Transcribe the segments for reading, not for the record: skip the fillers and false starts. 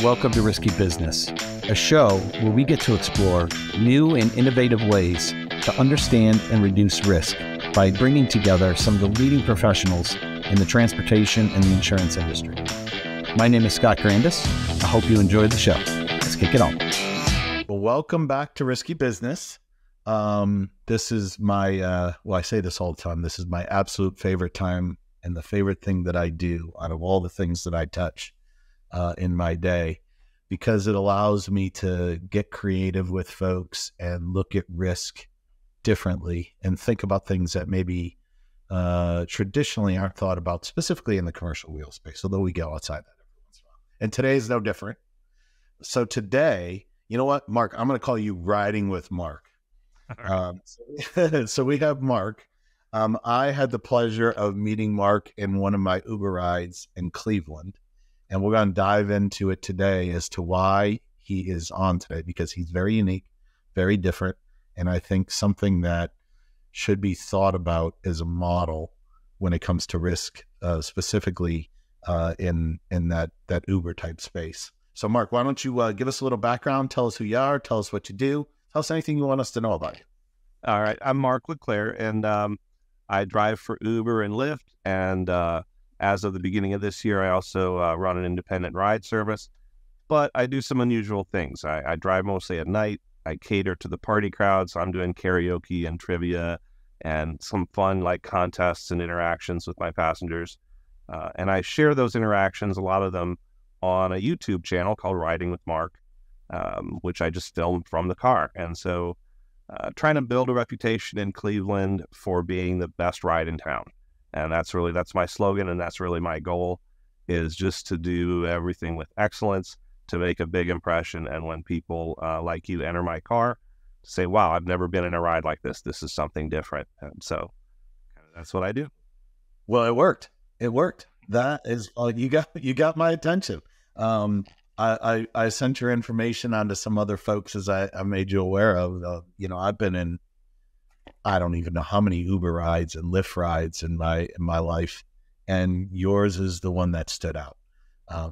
Welcome to Risky Business, a show where we get to explore new and innovative ways to understand and reduce risk by bringing together some of the leading professionals in the transportation and the insurance industry. My name is Scott Grandis. I hope you enjoyed the show. Let's kick it on. Well, welcome back to Risky Business. This is my, I say this all the time, this is my absolute favorite time and the favorite thing that I do out of all the things that I touch in my day, because it allows me to get creative with folks and look at risk differently and think about things that maybe traditionally aren't thought about, specifically in the commercial wheel space, although we go outside that every once in a while. And today is no different. So today, you know what, Mark, I'm going to call you Riding with Mark. So we have Mark. I had the pleasure of meeting Mark in one of my Uber rides in Cleveland. And we're going to dive into it today as to why he is on today, because he's very unique, very different. And I think something that should be thought about as a model when it comes to risk, specifically in that Uber type space. So Mark, why don't you give us a little background, tell us who you are, tell us what you do, tell us anything you want us to know about you. All right. I'm Marc Leclerc, and I drive for Uber and Lyft. And as of the beginning of this year, I also run an independent ride service. But I do some unusual things. I drive mostly at night. I cater to the party crowds. So I'm doing karaoke and trivia and some fun like contests and interactions with my passengers. And I share those interactions, a lot of them, on a YouTube channel called Riding with Marc, which I just filmed from the car. And so trying to build a reputation in Cleveland for being the best ride in town. And that's my slogan, and that's really my goal, is just to do everything with excellence, to make a big impression. And when people like you enter my car, to say, wow, I've never been in a ride like this. This is something different. And so that's what I do. Well, it worked. That is, you got my attention. I sent your information on to some other folks, as I made you aware of. I've been in, I don't even know how many Uber rides and Lyft rides in my life, and yours is the one that stood out.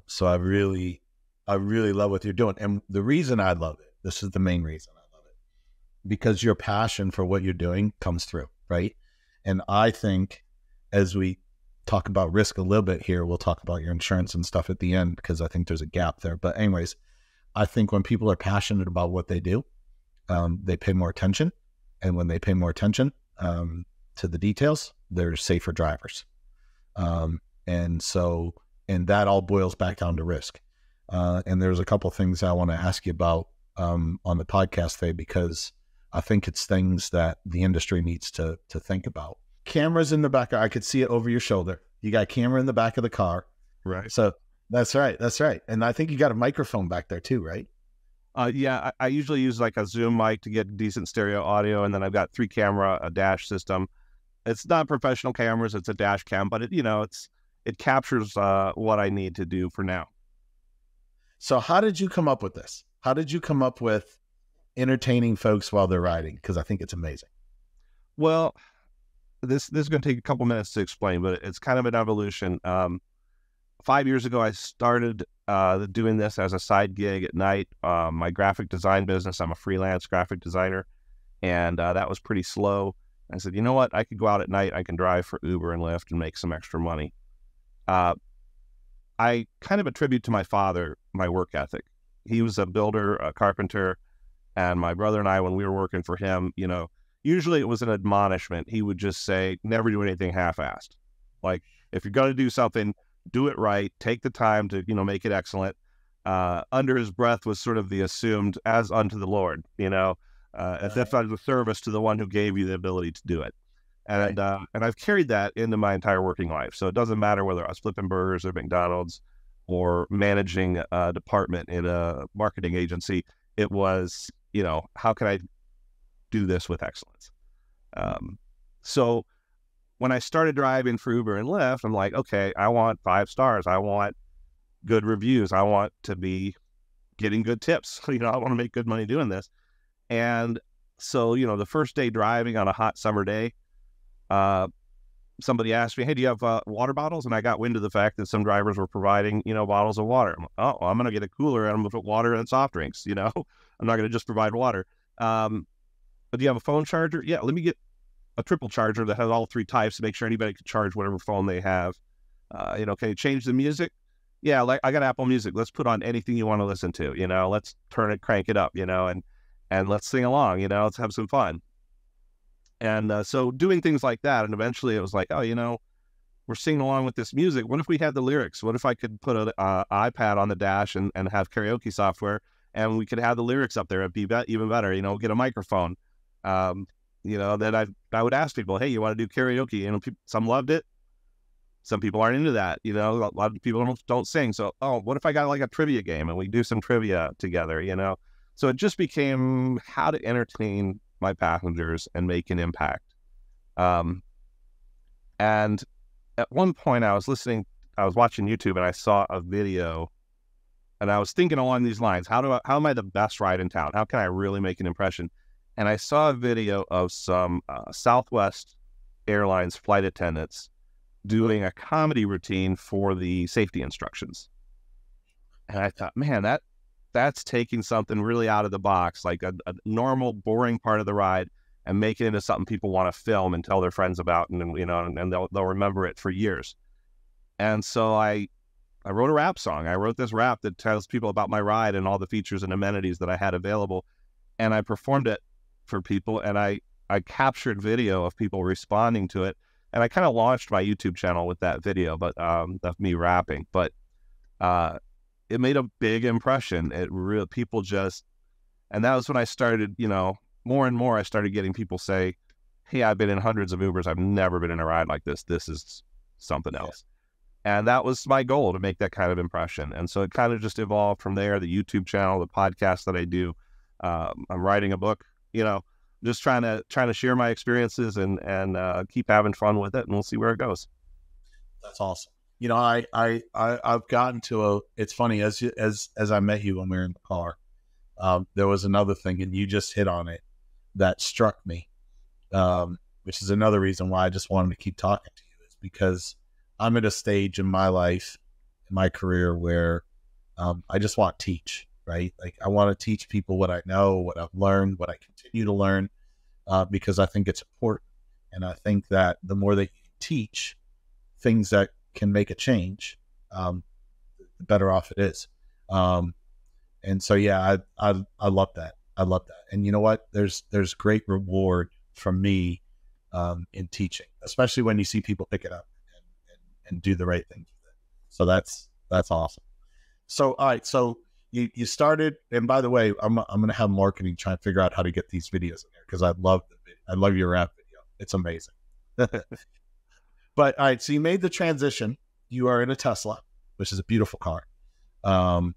So I really love what you're doing. And the reason I love it, this is the main reason I love it, because your passion for what you're doing comes through, right? And I think as we talk about risk a little bit here, we'll talk about your insurance and stuff at the end, because I think there's a gap there. But anyways, I think when people are passionate about what they do, they pay more attention. And when they pay more attention to the details, they're safer drivers. And that all boils back down to risk. And there's a couple of things I want to ask you about on the podcast today, because I think it's things that the industry needs to think about. Cameras in the back. I could see it over your shoulder. You got a camera in the back of the car. Right. So that's right. And I think you got a microphone back there too, right? Yeah, I usually use like a Zoom mic to get decent stereo audio, and then I've got a dash system. It's not professional cameras; it's a dash cam, but it captures what I need to do for now. So, how did you come up with this? How did you come up with entertaining folks while they're riding? Because I think it's amazing. Well, this is going to take a couple minutes to explain, but it's kind of an evolution. 5 years ago, I started doing this as a side gig at night. My graphic design business, I'm a freelance graphic designer, and that was pretty slow. I said, you know what? I could go out at night. I can drive for Uber and Lyft and make some extra money. I kind of attribute to my father my work ethic. He was a builder, a carpenter, and my brother and I, when we were working for him, usually it was an admonishment. He would just say, never do anything half-assed. Like, if you're going to do something, do it right, take the time to, make it excellent. Under his breath was sort of the assumed as unto the Lord, as if as a service to the one who gave you the ability to do it. And right. And I've carried that into my entire working life. So it doesn't matter whether I was flipping burgers or McDonald's or managing a department in a marketing agency. It was, how can I do this with excellence? So when I started driving for Uber and Lyft, I'm like, okay, I want 5 stars. I want good reviews. I want to be getting good tips. I want to make good money doing this. And so, the first day driving on a hot summer day, somebody asked me, hey, do you have water bottles? And I got wind of the fact that some drivers were providing, bottles of water. I'm like, oh, well, I'm going to get a cooler and I'm going to put water and soft drinks, I'm not going to just provide water. But do you have a phone charger? Yeah, let me get a triple charger that has all 3 types to make sure anybody can charge whatever phone they have. Can you change the music? Yeah, like I got Apple Music. Let's put on anything you want to listen to, let's crank it up, and let's sing along, let's have some fun. And so doing things like that, and eventually it was like, oh, we're singing along with this music. What if we had the lyrics? What if I could put an iPad on the dash and have karaoke software, and we could have the lyrics up there? It'd be even better, get a microphone. Then I would ask people, hey, you want to do karaoke? Some loved it. Some people aren't into that. A lot of people don't sing. So, what if I got like a trivia game and we do some trivia together, So it just became how to entertain my passengers and make an impact. And at one point I was watching YouTube and I saw a video and I was thinking along these lines, how am I the best ride in town? How can I really make an impression? And I saw a video of some Southwest Airlines flight attendants doing a comedy routine for the safety instructions. And I thought, man, that's taking something really out of the box, like a normal, boring part of the ride, and make it into something people want to film and tell their friends about, and they'll remember it for years. And so I wrote a rap song. I wrote this rap that tells people about my ride and all the features and amenities that I had available, and I performed it for people, and I captured video of people responding to it, and I kind of launched my YouTube channel with that video, but of me rapping. But it made a big impression. People just, and that was when I started, more and more, I started getting people say, hey, I've been in hundreds of Ubers. I've never been in a ride like this. This is something else. And that was my goal, to make that kind of impression. And so it kind of just evolved from there. The YouTube channel, the podcast that I do, I'm writing a book, just trying to share my experiences and keep having fun with it, and we'll see where it goes. That's awesome. I've gotten to it's funny, as I met you when we were in the car, there was another thing, and you just hit on it, that struck me, which is another reason why I just wanted to keep talking to you, is because I'm at a stage in my life, in my career, where I just want to teach, right? Like, I want to teach people what I know, what I've learned, what I continue to learn, because I think it's important. And I think that the more that you teach things that can make a change, the better off it is. And so, yeah, I love that. I love that. And you know what? There's great reward from me in teaching, especially when you see people pick it up and do the right things with it. So that's awesome. So, all right. So you started, and by the way, I'm going to have marketing try and figure out how to get these videos in there, because I love your rap video. It's amazing. But all right, so you made the transition. You are in a Tesla, which is a beautiful car, a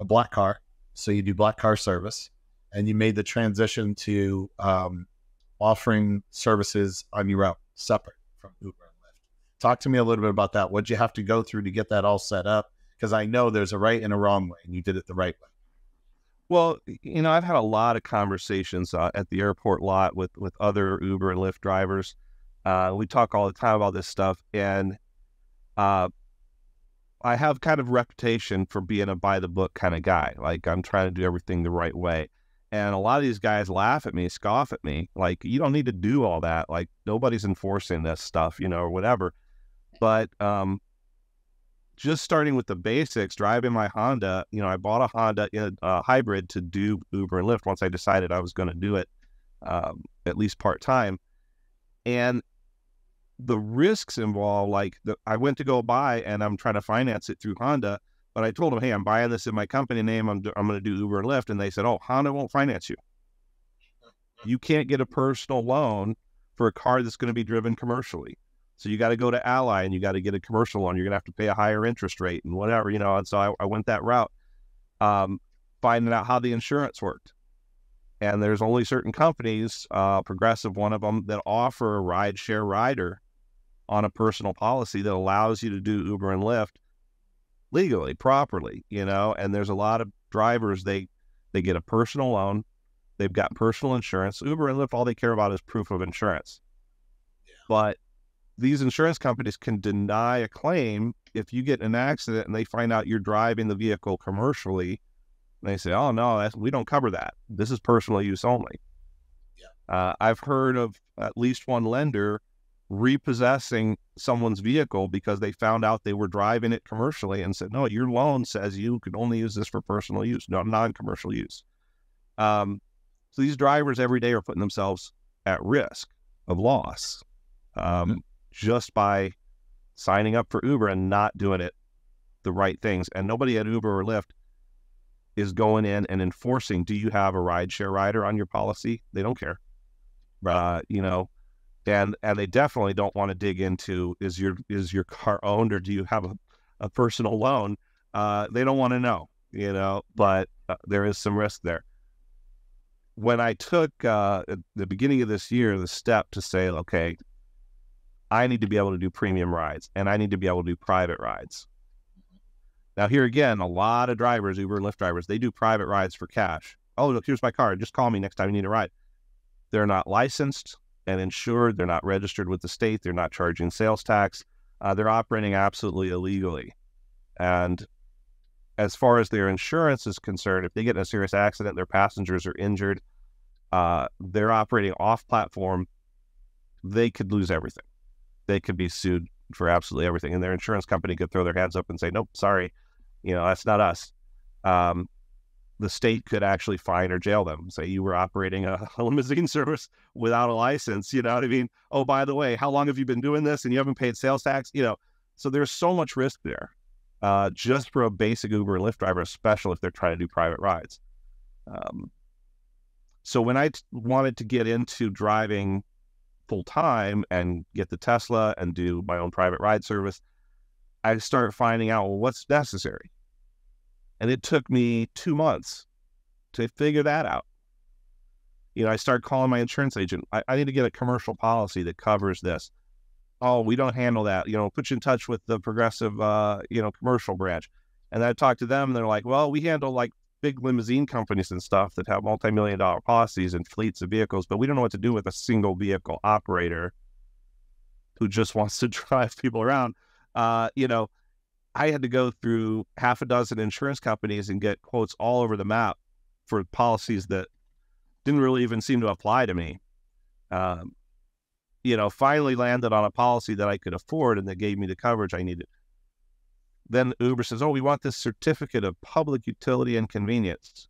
black car. So you do black car service, and you made the transition to offering services on your own, separate from Uber and Lyft. Talk to me a little bit about that. What'd you have to go through to get that all set up? Because I know there's a right and a wrong way, and you did it the right way. Well, I've had a lot of conversations at the airport lot with other Uber and Lyft drivers. We talk all the time about this stuff, and I have kind of reputation for being a by-the-book kind of guy. Like, I'm trying to do everything the right way. And a lot of these guys laugh at me, scoff at me. Like, you don't need to do all that. Like, nobody's enforcing this stuff, or whatever. But just starting with the basics, driving my Honda, I bought a Honda hybrid to do Uber and Lyft once I decided I was going to do it at least part-time. And the risks involved, I went to go buy, and I'm trying to finance it through Honda, but I told them, hey, I'm buying this in my company name. I'm going to do Uber and Lyft. And they said, oh, Honda won't finance you. You can't get a personal loan for a car that's going to be driven commercially. So you got to go to Ally and you got to get a commercial loan. You're going to have to pay a higher interest rate and whatever, and so I went that route, finding out how the insurance worked. And there's only certain companies, Progressive, one of them, that offer a ride-share rider on a personal policy that allows you to do Uber and Lyft legally, properly, and there's a lot of drivers, they get a personal loan, they've got personal insurance. Uber and Lyft, all they care about is proof of insurance. Yeah. But these insurance companies can deny a claim if you get in an accident and they find out you're driving the vehicle commercially. And they say, oh, no, we don't cover that. This is personal use only. Yeah. I've heard of at least one lender repossessing someone's vehicle because they found out they were driving it commercially and said, no, your loan says you can only use this for personal use, no, non-commercial use. So these drivers every day are putting themselves at risk of loss just by signing up for Uber and not doing it the right things. And nobody at Uber or Lyft is going in and enforcing, do you have a rideshare rider on your policy? They don't care. You know, and they definitely don't want to dig into, is your car owned or do you have a personal loan? They don't want to know, you know, but there is some risk there. When I took at the beginning of this year, the step to say, okay, I need to be able to do premium rides and I need to be able to do private rides. Now here again, a lot of drivers, Uber and Lyft drivers, they do private rides for cash. Oh, look, here's my car. Just call me next time you need a ride. They're not licensed and insured. They're not registered with the state. They're not charging sales tax. They're operating absolutely illegally. And as far as their insurance is concerned, if they get in a serious accident, their passengers are injured, they're operating off platform, they could lose everything. They could be sued for absolutely everything. And their insurance company could throw their hands up and say, nope, sorry, you know, that's not us. The state could actually fine or jail them. Say you were operating a limousine service without a license, you know what I mean? Oh, by the way, how long have you been doing this and you haven't paid sales tax? You know, so there's so much risk there. Just for a basic Uber and Lyft driver, especially if they're trying to do private rides. So when I wanted to get into driving full time and get the Tesla and do my own private ride service, I started finding out, well, what's necessary? And it took me 2 months to figure that out. You know, I started calling my insurance agent. I need to get a commercial policy that covers this. Oh, we don't handle that. You know, put you in touch with the Progressive, you know, commercial branch. And I talked to them and they're like, well, we handle like big limousine companies and stuff that have multi-million-dollar policies and fleets of vehicles, but we don't know what to do with a single vehicle operator who just wants to drive people around. You know, I had to go through half a dozen insurance companies and get quotes all over the map for policies that didn't really even seem to apply to me. You know, finally landed on a policy that I could afford and that gave me the coverage I needed. Then Uber says, oh, we want this certificate of public utility and convenience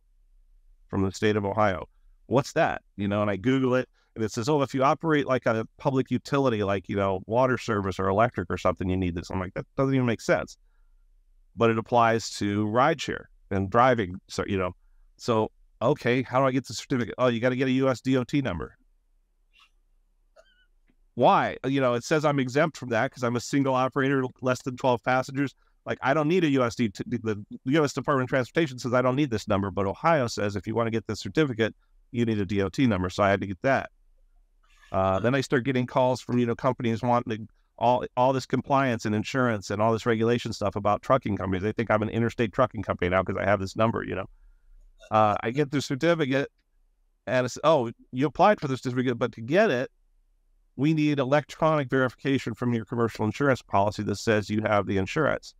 from the state of Ohio. What's that? You know, and I Google it and it says, oh, if you operate like a public utility, like, you know, water service or electric or something, you need this. I'm like, that doesn't even make sense. But it applies to rideshare and driving. So, you know, so, okay, how do I get the certificate? Oh, you got to get a US DOT number. Why? You know, it says I'm exempt from that because I'm a single operator, less than 12 passengers. Like, I don't need a USD. The U.S. Department of Transportation says I don't need this number, but Ohio says if you want to get this certificate, you need a DOT number. So I had to get that. Then I start getting calls from, you know, companies wanting all this compliance and insurance and all this regulation stuff about trucking companies. They think I'm an interstate trucking company now because I have this number, you know. I get the certificate and it's, oh, you applied for this certificate, but to get it, we need electronic verification from your commercial insurance policy that says you have the insurance.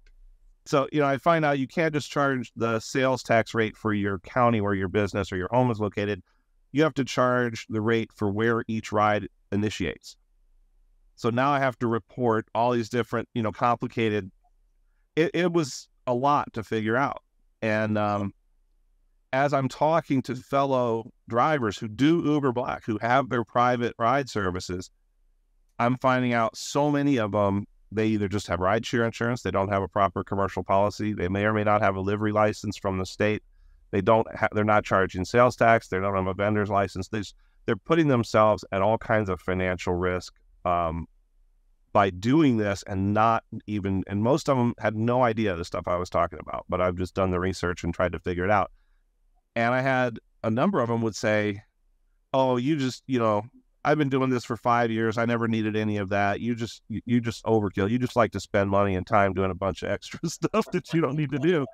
So, you know, I find out you can't just charge the sales tax rate for your county where your business or your home is located. You have to charge the rate for where each ride initiates. So now I have to report all these different, you know, complicated. It was a lot to figure out. And as I'm talking to fellow drivers who do Uber Black, who have their private ride services, I'm finding out so many of them, they either just have rideshare insurance, they don't have a proper commercial policy, they may or may not have a livery license from the state, they're not charging sales tax, they don't have a vendor's license. They're putting themselves at all kinds of financial risk by doing this, and most of them had no idea the stuff I was talking about, but I've just done the research and tried to figure it out. And I had a number of them would say, oh, you just, you know, I've been doing this for 5 years. I never needed any of that. You just overkill. You just like to spend money and time doing a bunch of extra stuff that you don't need to do,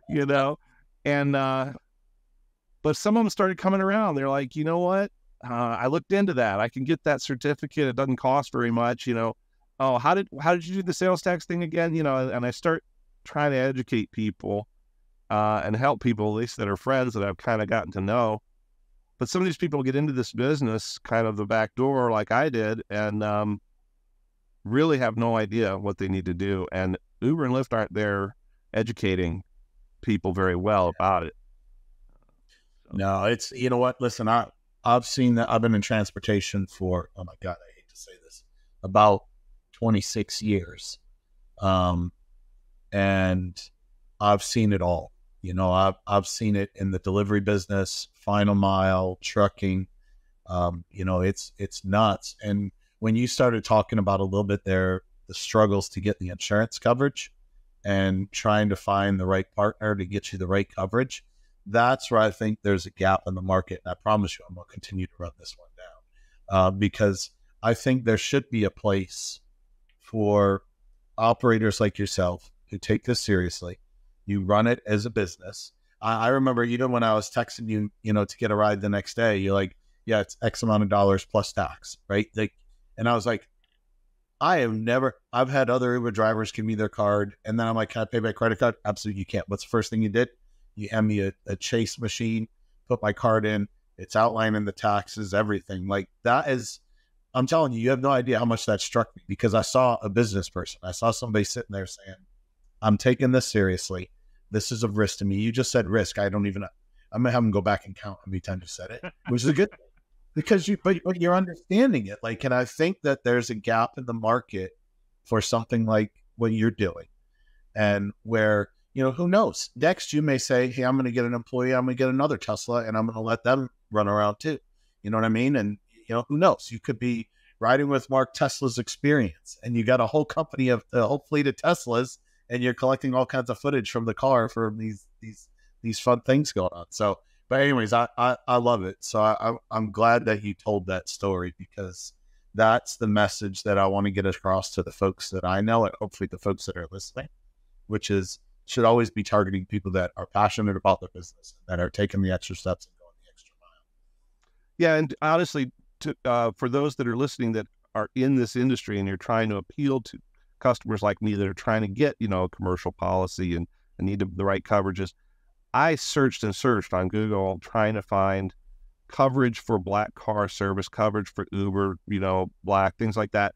you know? And, but some of them started coming around. They're like, you know what? I looked into that. I can get that certificate. It doesn't cost very much, you know? oh, how did you do the sales tax thing again? And I start trying to educate people and help people, at least that are friends that I've kind of gotten to know. But some of these people get into this business kind of the back door like I did, and really have no idea what they need to do. And Uber and Lyft aren't there educating people very well about it. No, it's, you know what? Listen, I've seen that. I've been in transportation for, oh my God, I hate to say this, about 26 years. And I've seen it all. I've seen it in the delivery business, final mile, trucking. It's nuts. And when you started talking about a little bit there, the struggles to get the insurance coverage and trying to find the right partner to get you the right coverage, that's where I think there's a gap in the market. And I promise you, I'm going to continue to run this one down because I think there should be a place for operators like yourself who take this seriously. You run it as a business. I remember even when I was texting you, to get a ride the next day, you're like, yeah, it's X amount of dollars plus tax, right? And I was like, I've had other Uber drivers give me their card. And then I'm like, can I pay by credit card? Absolutely, you can't. What's the first thing you did? You hand me a Chase machine, put my card in, it's outlining the taxes, everything. Like that is, I'm telling you, you have no idea how much that struck me because I saw a business person. I saw somebody sitting there saying, I'm taking this seriously. This is a risk to me. You just said risk. I'm going to have them go back and count how many times you said it, which is a good thing because but you're understanding it. Like, and I think that there's a gap in the market for something like what you're doing and where, who knows? Next, you may say, hey, I'm going to get an employee. I'm going to get another Tesla and I'm going to let them run around too. You know what I mean? And, who knows? You could be riding with Mark Tesla's experience and you got a whole company of a whole fleet of Teslas and you're collecting all kinds of footage from the car for these fun things going on. So, but anyways, I love it. So I'm glad that you told that story because that's the message that I want to get across to the folks that I know and hopefully the folks that are listening, which is should always be targeting people that are passionate about their business, that are taking the extra steps and going the extra mile. Yeah. And honestly, for those that are listening that are in this industry and you're trying to appeal to customers like me that are trying to get, a commercial policy and need the right coverages, I searched and searched on Google trying to find coverage for black car service, coverage for Uber, Black, things like that.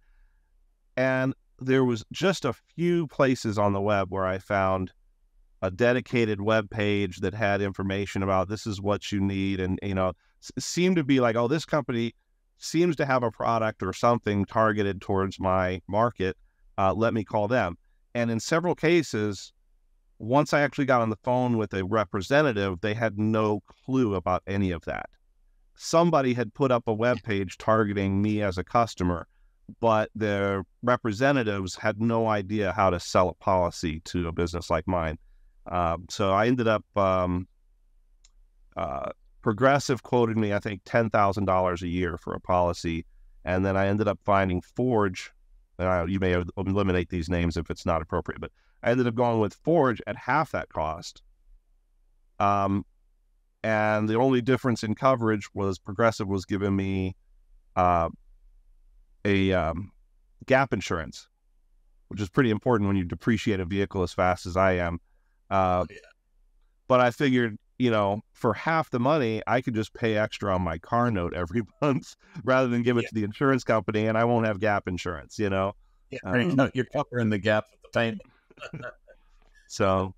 And there was just a few places on the web where I found a dedicated web page that had information about this is what you need. And, seemed to be like, oh, this company seems to have a product or something targeted towards my market. Let me call them. And in several cases, once I actually got on the phone with a representative, they had no clue about any of that. Somebody had put up a web page targeting me as a customer, but the representatives had no idea how to sell a policy to a business like mine. So I ended up, Progressive quoted me, I think, $10,000 a year for a policy. And then I ended up finding Forge. You may eliminate these names if it's not appropriate, but I ended up going with Forge at half that cost. And the only difference in coverage was Progressive was giving me a gap insurance, which is pretty important when you depreciate a vehicle as fast as I am. But I figured, for half the money, I could just pay extra on my car note every month rather than give it to the insurance company, and I won't have gap insurance, Yeah, no, you're covering the gap with the payment. So,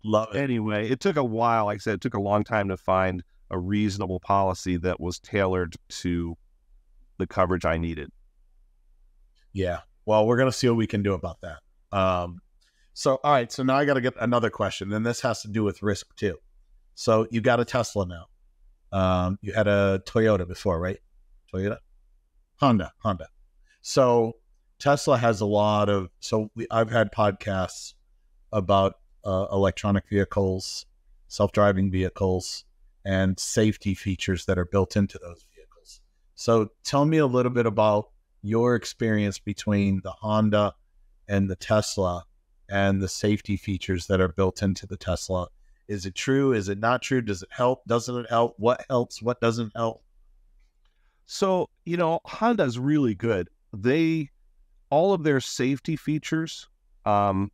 love it. Anyway, it took a while. Like I said, it took a long time to find a reasonable policy that was tailored to the coverage I needed. Yeah. Well, we're going to see what we can do about that. All right. So now I got to get another question, and this has to do with risk too. So you got a Tesla now. You had a Toyota before, right? Honda. So Tesla has a lot of, I've had podcasts about electronic vehicles, self-driving vehicles, and safety features that are built into those vehicles. So tell me a little bit about your experience between the Honda and the Tesla and the safety features that are built into the Tesla. Is it true? Is it not true? Does it help? Doesn't it help? What helps? What doesn't help? So, Honda's really good. They all of their safety features, the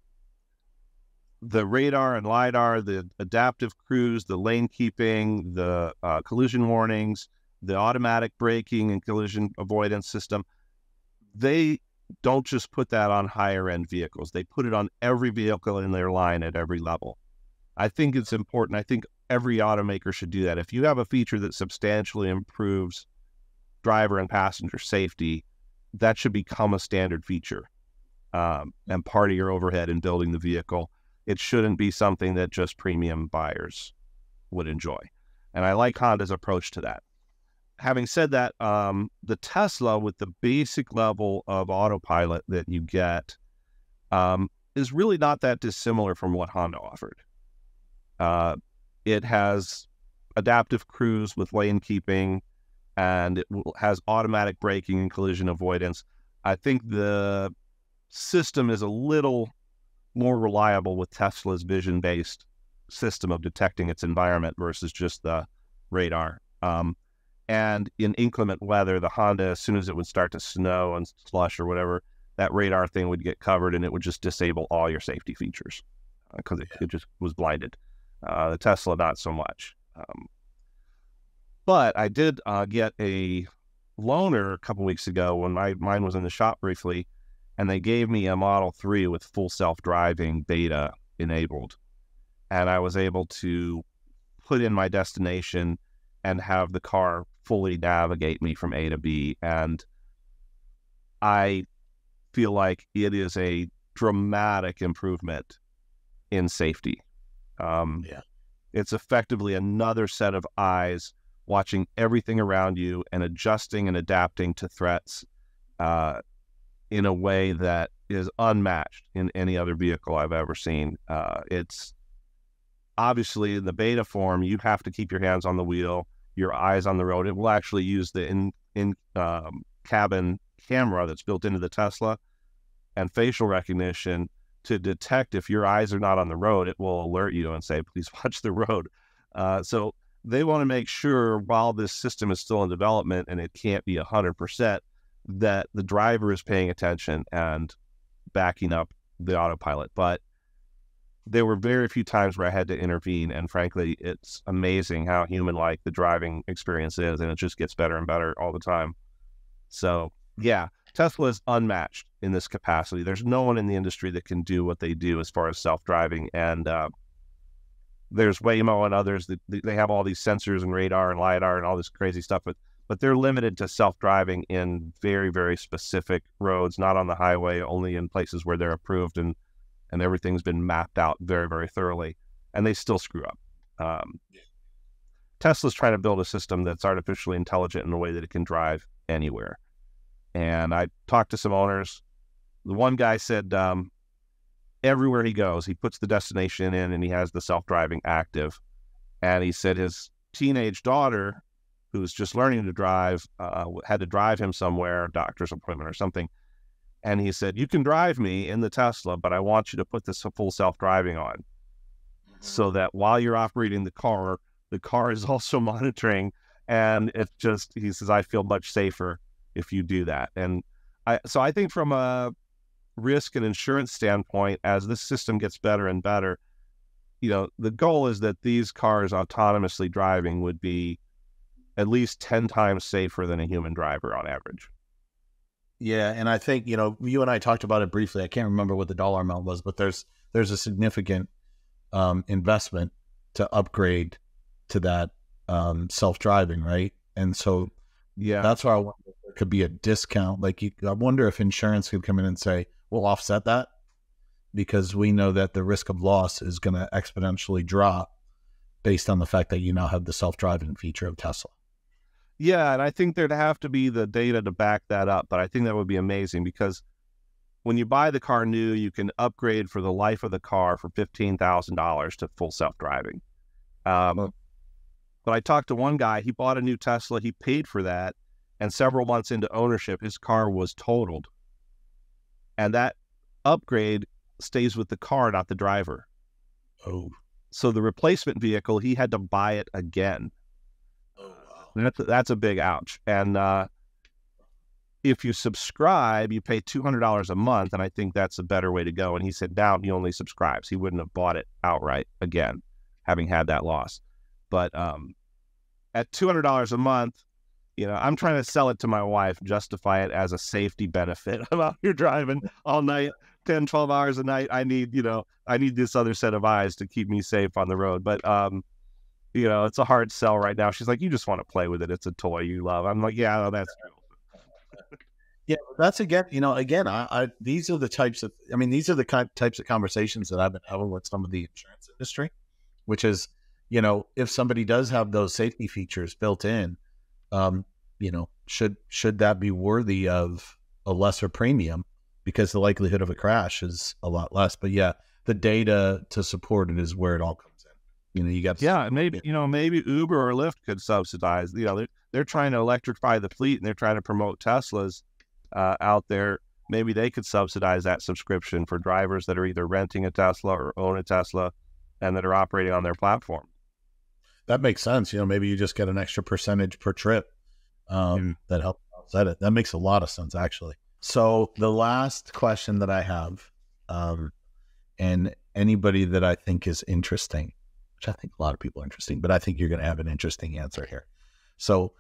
radar and LiDAR, the adaptive cruise, the lane keeping, the collision warnings, the automatic braking and collision avoidance system, they don't just put that on higher end vehicles. They put it on every vehicle in their line at every level. I think it's important. I think every automaker should do that. If you have a feature that substantially improves driver and passenger safety, that should become a standard feature and part of your overhead in building the vehicle. It shouldn't be something that just premium buyers would enjoy. And I like Honda's approach to that. Having said that, the Tesla with the basic level of autopilot that you get is really not that dissimilar from what Honda offered. It has adaptive cruise with lane keeping, and it has automatic braking and collision avoidance. I think the system is a little more reliable with Tesla's vision-based system of detecting its environment versus just the radar. And in inclement weather, the Honda, as soon as it would start to snow and slush or whatever, that radar thing would get covered and it would just disable all your safety features because it just was blinded. The Tesla, not so much. But I did get a loaner a couple weeks ago when mine was in the shop briefly, and they gave me a Model 3 with full self-driving beta enabled. And I was able to put in my destination and have the car fully navigate me from A to B. And I feel like it is a dramatic improvement in safety. It's effectively another set of eyes watching everything around you and adjusting and adapting to threats in a way that is unmatched in any other vehicle I've ever seen. It's obviously in the beta form, you have to keep your hands on the wheel, your eyes on the road. It will actually use the in-cabin camera that's built into the Tesla and facial recognition to detect if your eyes are not on the road. It will alert you and say, please watch the road. So they want to make sure while this system is still in development and it can't be 100%, that the driver is paying attention and backing up the autopilot. But there were very few times where I had to intervene. And frankly, it's amazing how human-like the driving experience is. And it just gets better and better all the time. So yeah, Tesla is unmatched in this capacity. There's no one in the industry that can do what they do as far as self-driving. And there's Waymo and others that they have all these sensors and radar and LiDAR and all this crazy stuff, but they're limited to self-driving in very, very specific roads, not on the highway, only in places where they're approved and everything's been mapped out very, very thoroughly, and they still screw up. Tesla's trying to build a system that's artificially intelligent in a way that it can drive anywhere. And I talked to some owners. The one guy said everywhere he goes, he puts the destination in and he has the self-driving active. And he said his teenage daughter, who's just learning to drive, had to drive him somewhere, doctor's appointment or something. And he said, you can drive me in the Tesla, but I want you to put this full self-driving on so that while you're operating the car is also monitoring. And it's just, he says, I feel much safer if you do that. And so I think from a risk and insurance standpoint, as this system gets better and better, the goal is that these cars autonomously driving would be at least 10 times safer than a human driver on average. Yeah. And I think, you and I talked about it briefly. I can't remember what the dollar amount was, but there's a significant investment to upgrade to that self-driving, right? And so yeah, that's why I wonder if there could be a discount. I wonder if insurance could come in and say, we'll offset that because we know that the risk of loss is going to exponentially drop based on the fact that you now have the self-driving feature of Tesla. Yeah, and I think there'd have to be the data to back that up, but I think that would be amazing because when you buy the car new, you can upgrade for the life of the car for $15,000 to full self-driving. But I talked to one guy, he bought a new Tesla, he paid for that, and several months into ownership, his car was totaled. And that upgrade stays with the car, not the driver. Oh. So the replacement vehicle, he had to buy it again. Oh, wow. That's a big ouch. And if you subscribe, you pay $200 a month, and I think that's a better way to go. And he said now he only subscribes. He wouldn't have bought it outright again, having had that loss. But at $200 a month, I'm trying to sell it to my wife, justify it as a safety benefit. I'm out here driving all night, 10, 12 hours a night. I need this other set of eyes to keep me safe on the road. But, it's a hard sell right now. She's like, you just want to play with it. It's a toy you love. I'm like, yeah, no, that's true. Yeah, that's these are the types of, these are the types of conversations that I've been having with some of the insurance industry, which is, if somebody does have those safety features built in, should that be worthy of a lesser premium because the likelihood of a crash is a lot less. But yeah, the data to support it is where it all comes in. You got maybe Uber or Lyft could subsidize. They're trying to electrify the fleet and they're trying to promote Teslas out there. Maybe they could subsidize that subscription for drivers that are either renting a Tesla or own a Tesla and that are operating on their platform. That makes sense. Maybe you just get an extra percentage per trip that helps offset it. That makes a lot of sense, actually. So the last question that I have, and anybody that I think is interesting, which I think a lot of people are interesting, but I think you're going to have an interesting answer here. So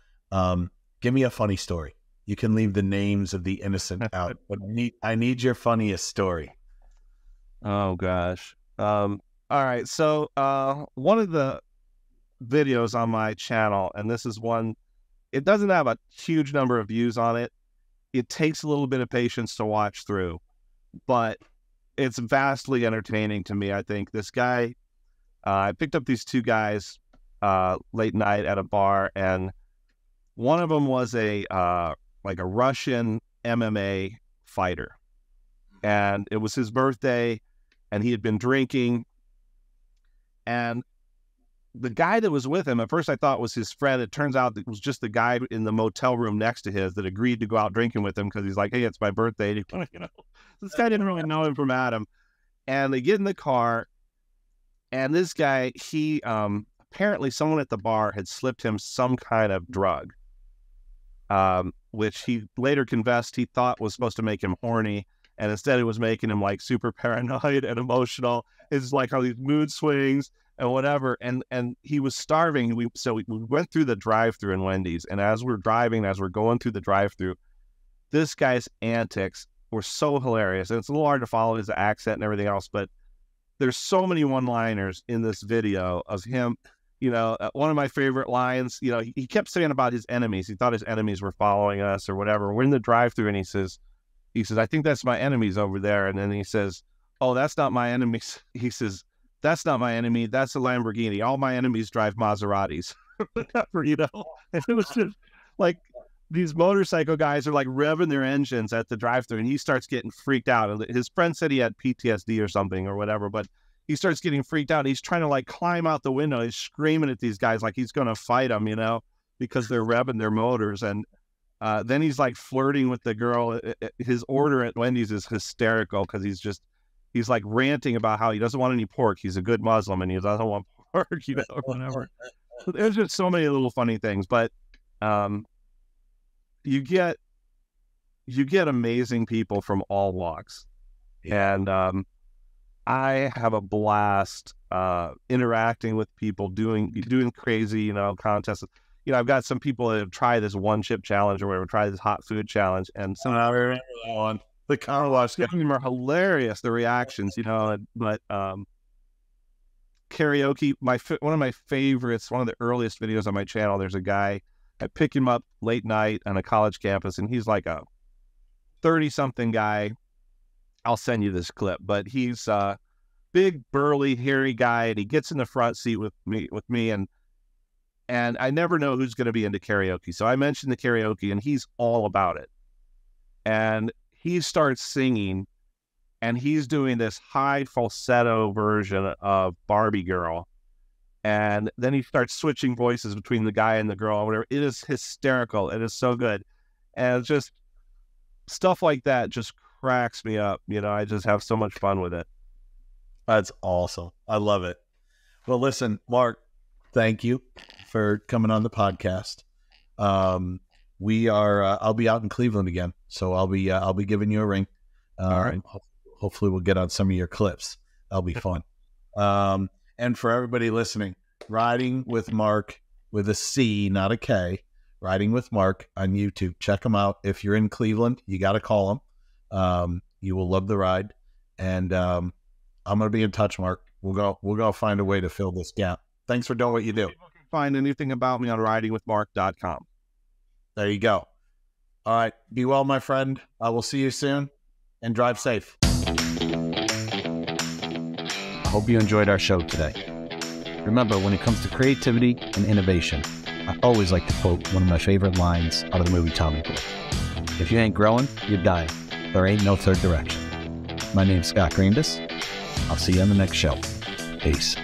give me a funny story. You can leave the names of the innocent out, but I need your funniest story. Oh, gosh. All right. So one of the videos on my channel, and this is one, it doesn't have a huge number of views on it. It takes a little bit of patience to watch through, but it's vastly entertaining to me. I think this guy, I picked up these two guys late night at a bar, and one of them was a Russian MMA fighter, and it was his birthday, and he had been drinking, and the guy that was with him, at first I thought was his friend. It turns out it was just the guy in the motel room next to his that agreed to go out drinking with him because he's like, hey, it's my birthday. This guy didn't really know him from Adam. And they get in the car, and this guy, he apparently someone at the bar had slipped him some kind of drug, which he later confessed he thought was supposed to make him horny. And instead it was making him like super paranoid and emotional. It's like all these mood swings and whatever, and he was starving. We went through the drive-through in Wendy's, and as we're going through the drive-through, this guy's antics were so hilarious, and it's a little hard to follow his accent and everything else, but there's so many one-liners in this video of him. One of my favorite lines, he kept saying about his enemies. He thought his enemies were following us or whatever. We're in the drive-through, and he says, I think that's my enemies over there, and then he says, oh, that's not my enemies. He says, that's not my enemy. That's a Lamborghini. All my enemies drive Maseratis. Whatever, And it was just like these motorcycle guys are like revving their engines at the drive-thru, and he starts getting freaked out. And his friend said he had PTSD or something or whatever, but he starts getting freaked out. He's trying to like climb out the window. He's screaming at these guys like he's going to fight them, because they're revving their motors. And then he's like flirting with the girl. His order at Wendy's is hysterical because he's like ranting about how he doesn't want any pork. He's a good Muslim and he doesn't want pork, or whatever. There's just so many little funny things, but you get amazing people from all walks. And I have a blast interacting with people, doing crazy, contests. I've got some people that have tried this one chip challenge or whatever, tried this hot food challenge, and some I remember that one. The car wash guys are hilarious, the reactions, but karaoke, one of my favorites, one of the earliest videos on my channel, there's a guy, I pick him up late night on a college campus, and he's like a 30-something guy. I'll send you this clip, but he's a big, burly, hairy guy, and he gets in the front seat with me, and I never know who's going to be into karaoke. So I mentioned the karaoke, and he's all about it. And he starts singing, and he's doing this high falsetto version of Barbie Girl. And then he starts switching voices between the guy and the girl or whatever. It is hysterical. It is so good. And it's just stuff like that just cracks me up. I just have so much fun with it. That's awesome. I love it. Well, listen, Mark, thank you for coming on the podcast. I'll be out in Cleveland again, so I'll be giving you a ring. All right. Hopefully we'll get on some of your clips. That'll be fun. And for everybody listening, Riding with Marc with a C, not a K, Riding with Marc on YouTube. Check him out. If you're in Cleveland, you got to call him. You will love the ride. And I'm going to be in touch, Marc. We'll go find a way to fill this gap. Thanks for doing what you do. People can find anything about me on ridingwithmarc.com. There you go. All right. Be well, my friend. I will see you soon, and drive safe. I hope you enjoyed our show today. Remember, when it comes to creativity and innovation, I always like to quote one of my favorite lines out of the movie Tommy Boy. If you ain't growing, you're dying. There ain't no third direction. My name's Scott Greenbus. I'll see you on the next show. Peace.